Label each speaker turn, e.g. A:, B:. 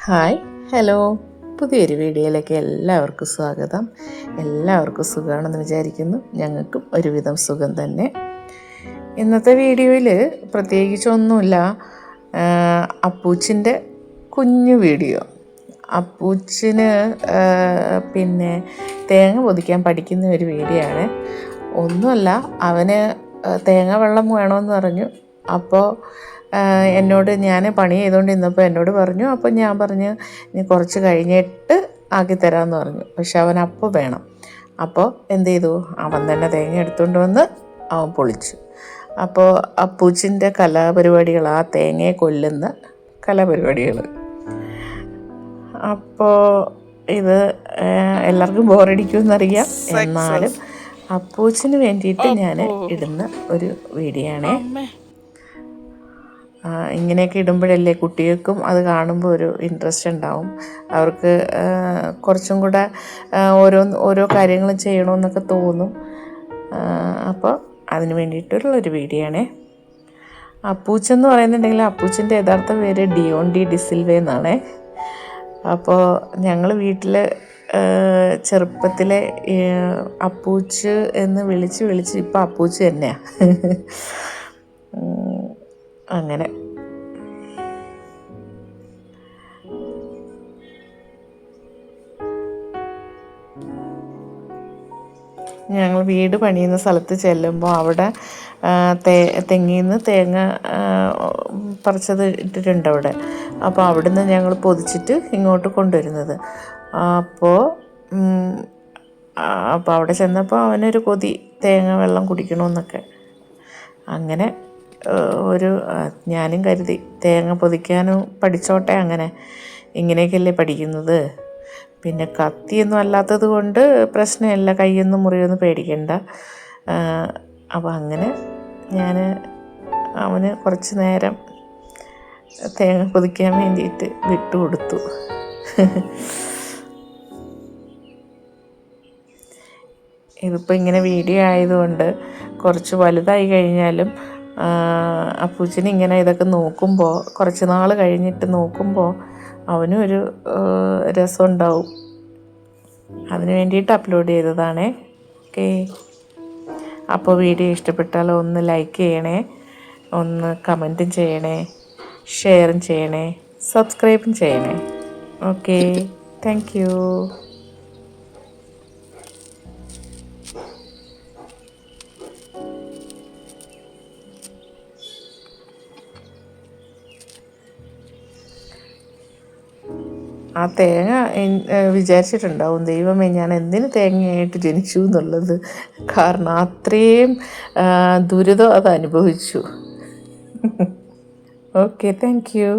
A: Hi, hello, പുതിയൊരു വീഡിയോയിലേക്ക് എല്ലാവർക്കും സ്വാഗതം. എല്ലാവർക്കും സുഖമാണെന്ന് വിചാരിക്കുന്നു. ഞങ്ങൾക്കും ഒരുവിധം സുഖം തന്നെ. ഇന്നത്തെ വീഡിയോയിൽ പ്രത്യേകിച്ചൊന്നുമില്ല. അപ്പൂച്ചിൻ്റെ കുഞ്ഞു വീഡിയോ. അപ്പൂച്ചിന് പിന്നെ തേങ്ങ പൊതിക്കാൻ പഠിക്കുന്ന ഒരു വീഡിയോ ആണ്. ഒന്നുമല്ല, അവന് തേങ്ങ വെള്ളം വേണമെന്ന് പറഞ്ഞു. അപ്പോൾ എന്നോട് ഞാൻ പണി ചെയ്തുകൊണ്ടിരുന്നപ്പോൾ എന്നോട് പറഞ്ഞു. അപ്പോൾ ഞാൻ പറഞ്ഞു നീ കുറച്ച് കഴിഞ്ഞിട്ട് ആക്കിത്തരാമെന്ന് പറഞ്ഞു. പക്ഷെ അവൻ അപ്പോൾ വേണം. അപ്പോൾ എന്ത് ചെയ്തു, അവൻ തന്നെ തേങ്ങ എടുത്തുകൊണ്ട് വന്ന് അവൻ പൊളിച്ചു. അപ്പോൾ അപ്പൂച്ചിൻ്റെ കലാപരിപാടികൾ, ആ തേങ്ങയെ കൊല്ലുന്ന കലാപരിപാടികൾ. അപ്പോൾ ഇത് എല്ലാവർക്കും ബോറടിക്കുമെന്നറിയാം. എന്നാലും അപ്പൂച്ചിന് വേണ്ടിയിട്ട് ഞാൻ ഇടുന്ന ഒരു വീഡിയോ ആണേ. ഇങ്ങനെയൊക്കെ ഇടുമ്പോഴല്ലേ കുട്ടികൾക്കും അത് ഒരു ഇൻട്രസ്റ്റ് ഉണ്ടാവും. അവർക്ക് കുറച്ചും കൂടെ ഓരോ കാര്യങ്ങളും ചെയ്യണമെന്നൊക്കെ തോന്നും. അപ്പോൾ അതിന് വേണ്ടിയിട്ടുള്ളൊരു വീഡിയോ ആണേ. അപ്പൂച്ചെന്ന് പറയുന്നുണ്ടെങ്കിൽ അപ്പൂച്ചിൻ്റെ യഥാർത്ഥ പേര് ഡിയോൺ ഡി ഡിസിൽവ എന്നാണേ. അപ്പോൾ ഞങ്ങൾ വീട്ടിൽ ചെറുപ്പത്തിലെ അപ്പൂച്ച് എന്ന് വിളിച്ച് ഇപ്പോൾ അപ്പൂച്ച് തന്നെയാണ്. അങ്ങനെ ഞങ്ങൾ വീട് പണിയുന്ന സ്ഥലത്ത് ചെല്ലുമ്പോൾ അവിടെ തെങ്ങിൽ നിന്ന് തേങ്ങ പറിച്ചത് ഇട്ടിട്ടുണ്ട് അവിടെ. അപ്പോൾ അവിടുന്ന് ഞങ്ങൾ പൊതിച്ചിട്ട് ഇങ്ങോട്ട് കൊണ്ടുവരുന്നത്. അപ്പോൾ അവിടെ ചെന്നപ്പോൾ അവനൊരു കൊതി തേങ്ങ വെള്ളം കുടിക്കണമെന്നൊക്കെ. അങ്ങനെ ഞാനും കരുതി തേങ്ങ പൊതിക്കാനും പഠിച്ചോട്ടെ, അങ്ങനെ ഇങ്ങനെയൊക്കെയല്ലേ പഠിക്കുന്നത്. പിന്നെ കത്തിയൊന്നും അല്ലാത്തത് കൊണ്ട് പ്രശ്നമില്ല, കൈയൊന്നും മുറിയൊന്നും പേടിക്കണ്ട. അപ്പോൾ അങ്ങനെ ഞാൻ അവന് കുറച്ച് നേരം തേങ്ങ പൊതിക്കാൻ വേണ്ടിയിട്ട് വിട്ടുകൊടുത്തു. ഇതിപ്പോൾ ഇങ്ങനെ വീഡിയോ ആയതുകൊണ്ട് കുറച്ച് വലുതായി കഴിഞ്ഞാലും അപ്പൂച്ചിന് ഇങ്ങനെ ഇതൊക്കെ നോക്കുമ്പോൾ, കുറച്ച് നാൾ കഴിഞ്ഞിട്ട് നോക്കുമ്പോൾ അവനും ഒരു രസമുണ്ടാവും. അതിന് വേണ്ടിയിട്ട് അപ്ലോഡ് ചെയ്തതാണേ. ഓക്കെ, അപ്പോൾ വീഡിയോ ഇഷ്ടപ്പെട്ടാൽ ഒന്ന് ലൈക്ക് ചെയ്യണേ, ഒന്ന് കമൻറ്റും ചെയ്യണേ, ഷെയറും ചെയ്യണേ, സബ്സ്ക്രൈബും ചെയ്യണേ. Okay, thank you. ആ തേങ്ങ വിചാരിച്ചിട്ടുണ്ടാവും, ദൈവമേ ഞാൻ എന്തിന് തേങ്ങയായിട്ട് ജനിച്ചു എന്നുള്ളത്. കാരണം അത്രയും ദുരിതം അത് അനുഭവിച്ചു. Okay, thank you.